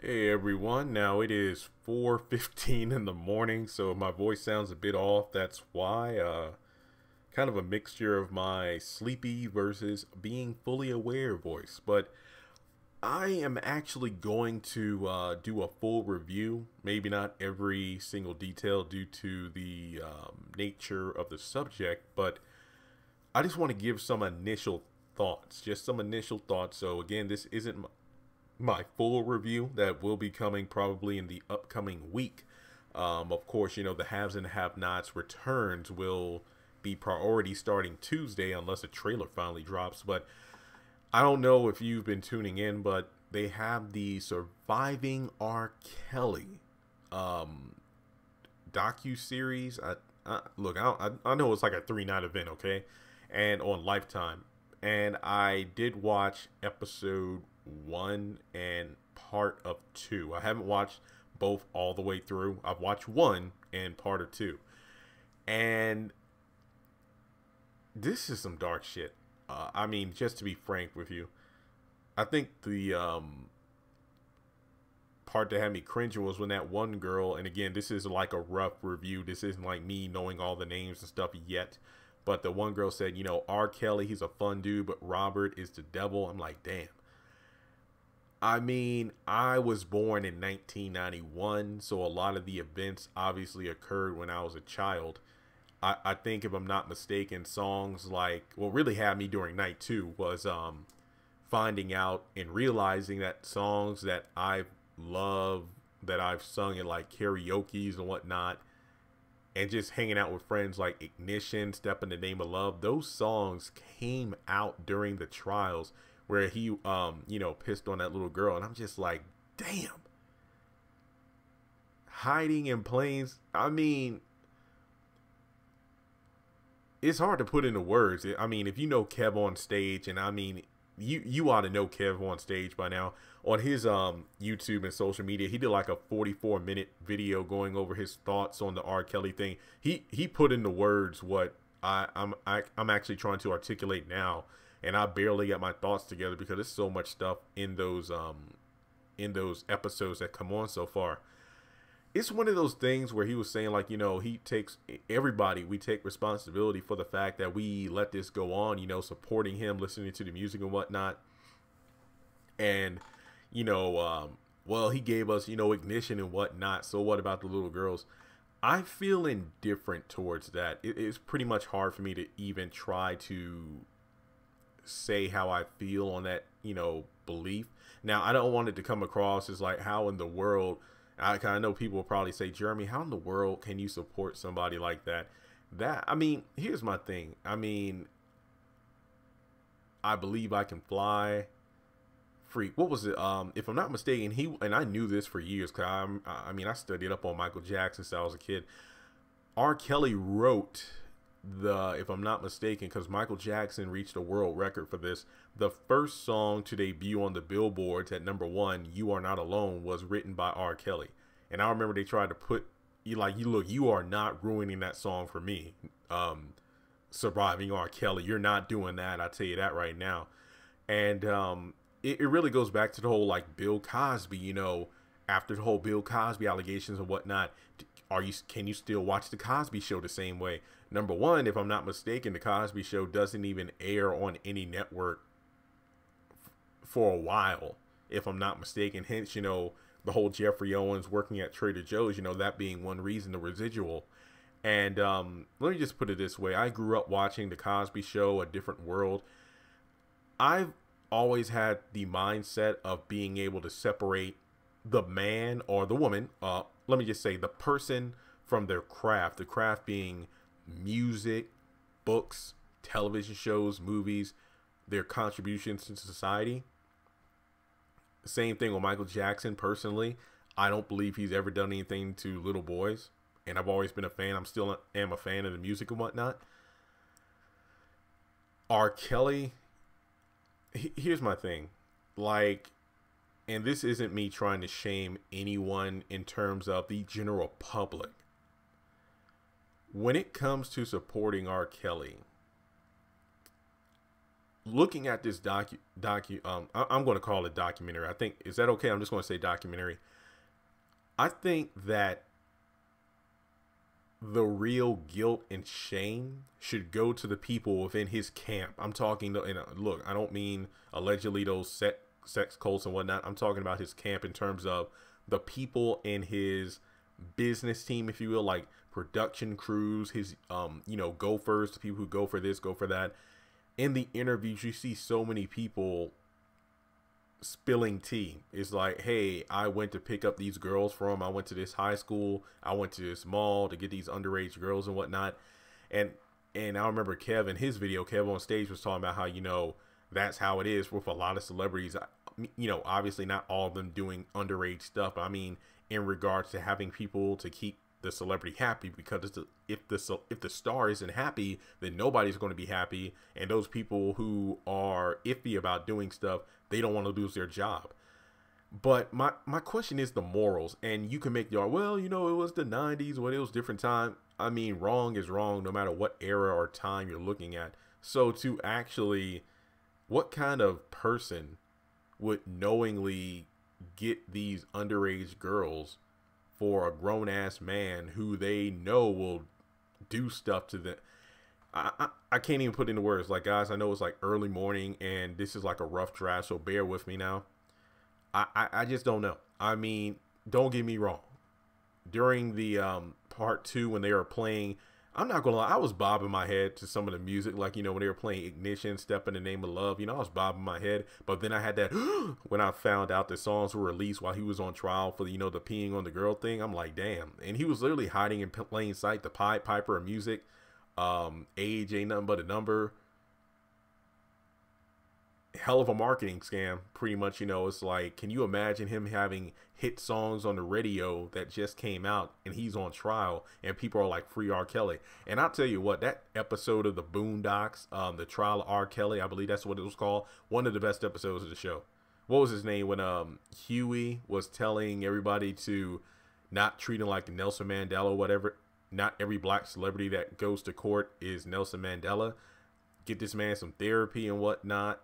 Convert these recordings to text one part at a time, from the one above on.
Hey everyone, now it is 4:15 in the morning, so if my voice sounds a bit off. That's why. Kind of a mixture of my sleepy versus being fully aware voice. But I am actually going to do a full review, maybe not every single detail due to the nature of the subject, but I just want to give some initial thoughts, just some initial thoughts. So again, this isn't my full review that will be coming probably in the upcoming week. Of course, the haves and have-nots returns will be priority starting Tuesday unless a trailer finally drops. But I don't know if you've been tuning in, but they have the Surviving R. Kelly um, docu series. Look, I know it's like a 3 night event, okay, and on Lifetime, and I did watch episode one and part of two. I haven't watched both all the way through. I've watched one and part of two, and this is some dark shit. I mean, just to be frank with you, I think the part that had me cringing was when that one girl, and again, this is like a rough review. This isn't like me knowing all the names and stuff yet. But the one girl said, R. Kelly, he's a fun dude, but Robert is the devil. I'm like, damn. I mean, I was born in 1991, so a lot of the events obviously occurred when I was a child. I think, if I'm not mistaken, songs like, what really had me during night two was finding out and realizing that songs that I've loved, that I've sung in like karaoke's and whatnot, and just hanging out with friends like Ignition, Step in the Name of Love, those songs came out during the trials where he, pissed on that little girl. And I'm just like, damn. Hiding in plains. I mean, it's hard to put into words. I mean, if you know Kev on stage, and I mean, you ought to know Kev on stage by now. On his YouTube and social media, he did like a 44-minute video going over his thoughts on the R. Kelly thing. He put into words what I'm actually trying to articulate now, and I barely got my thoughts together because there's so much stuff in those episodes that come on so far. It's one of those things where he was saying, like, he takes everybody, we take responsibility for the fact that we let this go on, supporting him, listening to the music and whatnot. And, well, he gave us, Ignition and whatnot. So what about the little girls? I feel indifferent towards that. It's pretty much hard for me to even try to say how I feel on that, belief. Now, I don't want it to come across as like, how in the world, I know people will probably say, Jeremy, how in the world can you support somebody like that? I mean, here's my thing. I mean, I believe I can fly. Free. What was it? If I'm not mistaken, and I knew this for years, cause I studied up on Michael Jackson since I was a kid. R. Kelly wrote if I'm not mistaken, because Michael Jackson reached a world record for this. The first song to debut on the billboards at number one, "You Are Not Alone," was written by R. Kelly. And I remember they tried to put you are not ruining that song for me. Surviving R. Kelly, you're not doing that. I tell you that right now. And it really goes back to the whole like Bill Cosby. After the whole Bill Cosby allegations and whatnot, can you still watch the Cosby Show the same way? Number one, if I'm not mistaken, the Cosby Show doesn't even air on any network for a while, if I'm not mistaken. Hence, the whole Jeffrey Owens working at Trader Joe's, that being one reason, the residual. And let me just put it this way. I grew up watching the Cosby Show, A Different World. I've always had the mindset of being able to separate the man or the woman, let me just say the person, from their craft. The craft being music, books, television shows, movies, their contributions to society. Same thing with Michael Jackson. Personally, I don't believe he's ever done anything to little boys, and I've always been a fan. I'm still am a fan of the music and whatnot. R. Kelly, here's my thing, like, and this isn't me trying to shame anyone in terms of the general public. When it comes to supporting R. Kelly, looking at this I'm going to call it documentary. I think, is that okay? I'm just going to say documentary. I think that the real guilt and shame should go to the people within his camp. I'm talking to, and look, I don't mean allegedly those sex cults and whatnot. I'm talking about his camp in terms of the people in his business team, if you will, like production crews, his gophers, the people who go for this, go for that. In the interviews, you see so many people spilling tea. It's like, hey, I went to pick up these girls from, I went to this high school, I went to this mall to get these underage girls and whatnot. And I remember Kev his video, Kev on stage was talking about how, that's how it is with a lot of celebrities. Obviously not all of them doing underage stuff, but I mean, in regards to having people to keep the celebrity happy, because if the star isn't happy, then nobody's going to be happy, and those people who are iffy about doing stuff, they don't want to lose their job. But my question is the morals, and you can make your, well, it was the 90s when it was different time. I mean, wrong is wrong no matter what era or time you're looking at. So to actually, what kind of person would knowingly get these underage girls for a grown-ass man who they know will do stuff to them? I can't even put into words. Like, guys, I know it's like early morning and this is like a rough draft, so bear with me now. I just don't know. I mean, don't get me wrong. During the part 2, when they were playing, I'm not gonna lie, I was bobbing my head to some of the music, like, when they were playing Ignition, Step in the Name of Love, I was bobbing my head. But then I had that when I found out the songs were released while he was on trial for the peeing on the girl thing. I'm like, damn. And he was literally hiding in plain sight, the Pied Piper of music. Age ain't nothing but a number. Hell of a marketing scam, pretty much. It's like, can you imagine him having hit songs on the radio that just came out and he's on trial and people are like, free R. Kelly? And I'll tell you what, that episode of the Boondocks, the trial of R. Kelly, I believe that's what it was called, one of the best episodes of the show. What was his name when Huey was telling everybody to not treat him like Nelson Mandela or whatever? Not every black celebrity that goes to court is Nelson Mandela. Get this man some therapy and whatnot.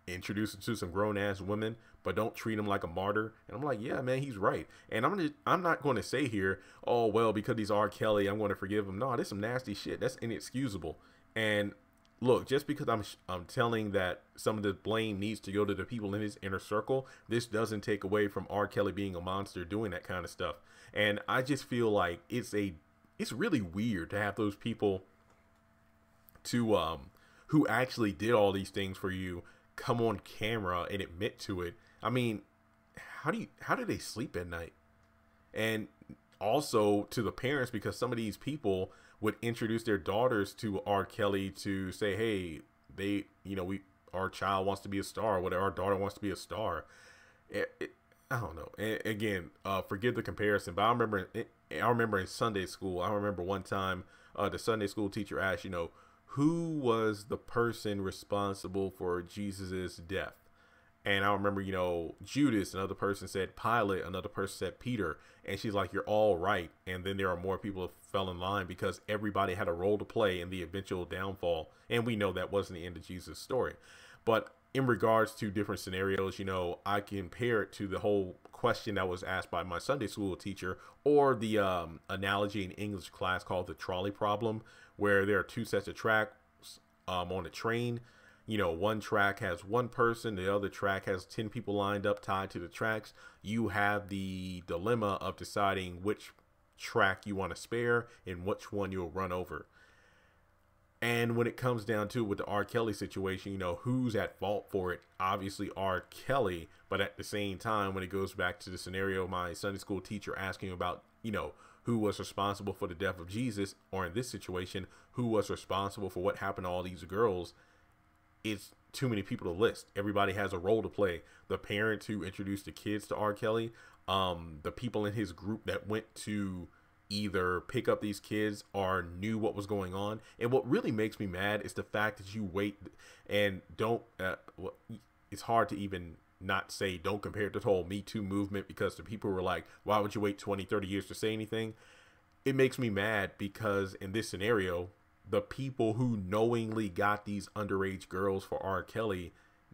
Introduce him to some grown-ass women, but don't treat him like a martyr. And I'm like, yeah, man, he's right. And I'm not going to say here, oh, well, because he's R. Kelly, I'm going to forgive him. No, there's some nasty shit. That's inexcusable. And look, just because I'm telling that some of the blame needs to go to the people in his inner circle, this doesn't take away from R. Kelly being a monster doing that kind of stuff. And I just feel like it's really weird to have those people to who actually did all these things for you come on camera and admit to it. I mean, how do they sleep at night? And also to the parents, because some of these people would introduce their daughters to R. Kelly to say, hey, our child wants to be a star, or whatever, our daughter wants to be a star. I don't know. And again, forgive the comparison, but I remember in Sunday school, I remember one time the Sunday school teacher asked, who was the person responsible for Jesus's death? And I remember, Judas, another person said Pilate, another person said Peter. And she's like, you're all right. And then there are more people who fell in line because everybody had a role to play in the eventual downfall. And we know that wasn't the end of Jesus' story. But in regards to different scenarios, I compare it to the whole question that was asked by my Sunday school teacher, or the analogy in English class called the trolley problem, where there are 2 sets of tracks on a train. One track has one person, the other track has 10 people lined up tied to the tracks. You have the dilemma of deciding which track you want to spare and which one you'll run over. And when it comes down to it with the R. Kelly situation, who's at fault for it? Obviously R. Kelly, but at the same time, when it goes back to the scenario, my Sunday school teacher asking about, who was responsible for the death of Jesus, or in this situation, who was responsible for what happened to all these girls, it's too many people to list. Everybody has a role to play. The parents who introduced the kids to R. Kelly, the people in his group that went to either pick up these kids or knew what was going on. And what really makes me mad is the fact that you wait and don't, it's hard to even not say, don't compare it to the whole Me Too movement, because the people were like, why would you wait 20, 30 years to say anything? It makes me mad because in this scenario, the people who knowingly got these underage girls for R. Kelly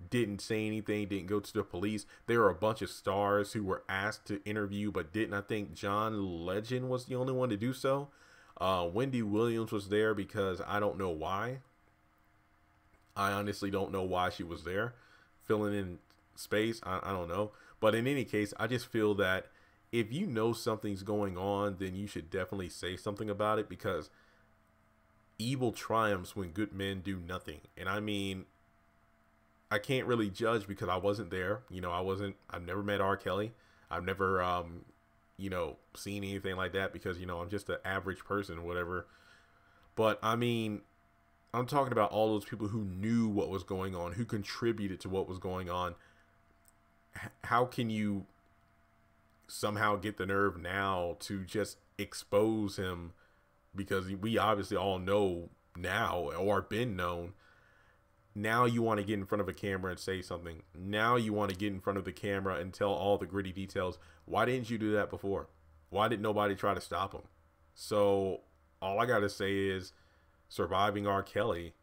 didn't say anything, didn't go to the police. There are a bunch of stars who were asked to interview but didn't. I think John Legend was the only one to do so. Wendy Williams was there because I don't know why. I honestly don't know why she was there, filling in space. I don't know. But in any case, I just feel that if you know something's going on, then you should definitely say something about it, because evil triumphs when good men do nothing. And I mean, I can't really judge because I wasn't there. You know, I've never met R. Kelly. I've never, you know, seen anything like that because, you know, I'm just an average person or whatever. But I mean, I'm talking about all those people who knew what was going on, who contributed to what was going on. How can you somehow get the nerve now to just expose him? Because we obviously all know now, or been known. Now you want to get in front of a camera and say something. Now you want to get in front of the camera and tell all the gritty details. Why didn't you do that before? Why did nobody try to stop him? So all I got to say is, surviving R. Kelly.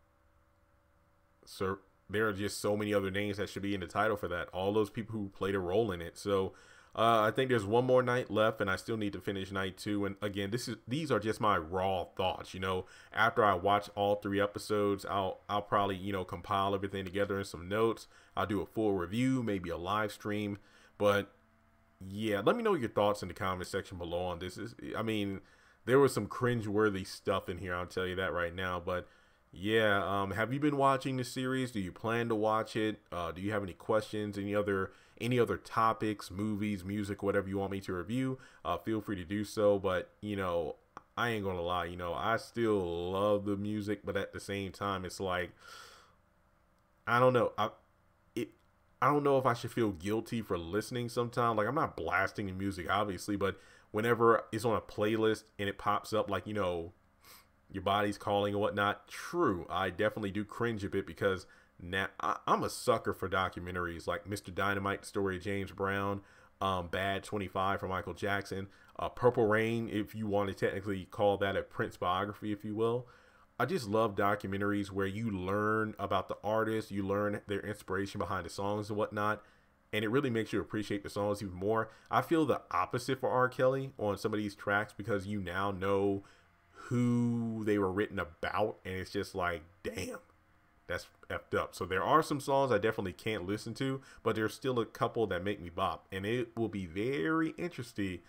Sir, there are just so many other names that should be in the title for that. All those people who played a role in it. So I think there's one more night left, and I still need to finish night 2. And again, these are just my raw thoughts. You know, after I watch all 3 episodes, I'll probably, you know, compile everything together in some notes. I'll do a full review, maybe a live stream. But yeah, let me know your thoughts in the comment section below on this. I mean, there was some cringe-worthy stuff in here, I'll tell you that right now. But yeah, have you been watching the series? Do you plan to watch it? Do you have any questions? Any other topics, movies, music, whatever you want me to review? Feel free to do so. But you know, I ain't gonna lie. You know, I still love the music, but at the same time, it's like, I don't know. I don't know if I should feel guilty for listening sometimes. Like, I'm not blasting the music, obviously, but whenever it's on a playlist and it pops up, like, you know, your body's calling and whatnot. True, I definitely do cringe a bit because now I'm a sucker for documentaries like Mr. Dynamite, the story of James Brown, Bad 25 from Michael Jackson, Purple Rain, if you want to technically call that a Prince biography, if you will. I just love documentaries where you learn about the artist, you learn their inspiration behind the songs and whatnot, and it really makes you appreciate the songs even more. I feel the opposite for R. Kelly on some of these tracks because you now know who they were written about, and it's just like, damn, that's effed up. So there are some songs I definitely can't listen to, but there's still a couple that make me bop, and it will be very interesting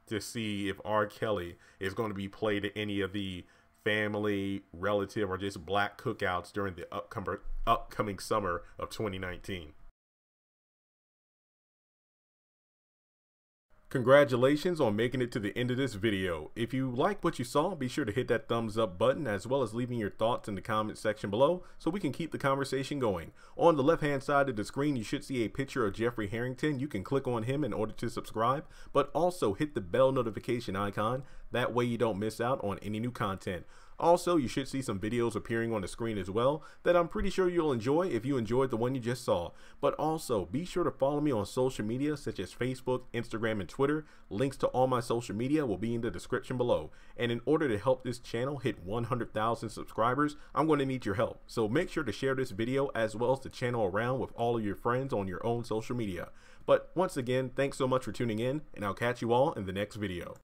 to see if R. Kelly is going to be played at any of the family, relative, or just black cookouts during the upcoming summer of 2019. Congratulations on making it to the end of this video. If you like what you saw, be sure to hit that thumbs up button as well as leaving your thoughts in the comment section below so we can keep the conversation going. On the left hand side of the screen, you should see a picture of Jeffrey Harrington. You can click on him in order to subscribe, but also hit the bell notification icon. That way you don't miss out on any new content. Also, you should see some videos appearing on the screen as well that I'm pretty sure you'll enjoy if you enjoyed the one you just saw. But also, be sure to follow me on social media such as Facebook, Instagram, and Twitter. Links to all my social media will be in the description below. And in order to help this channel hit 100,000 subscribers, I'm going to need your help. So make sure to share this video as well as the channel around with all of your friends on your own social media. But once again, thanks so much for tuning in, and I'll catch you all in the next video.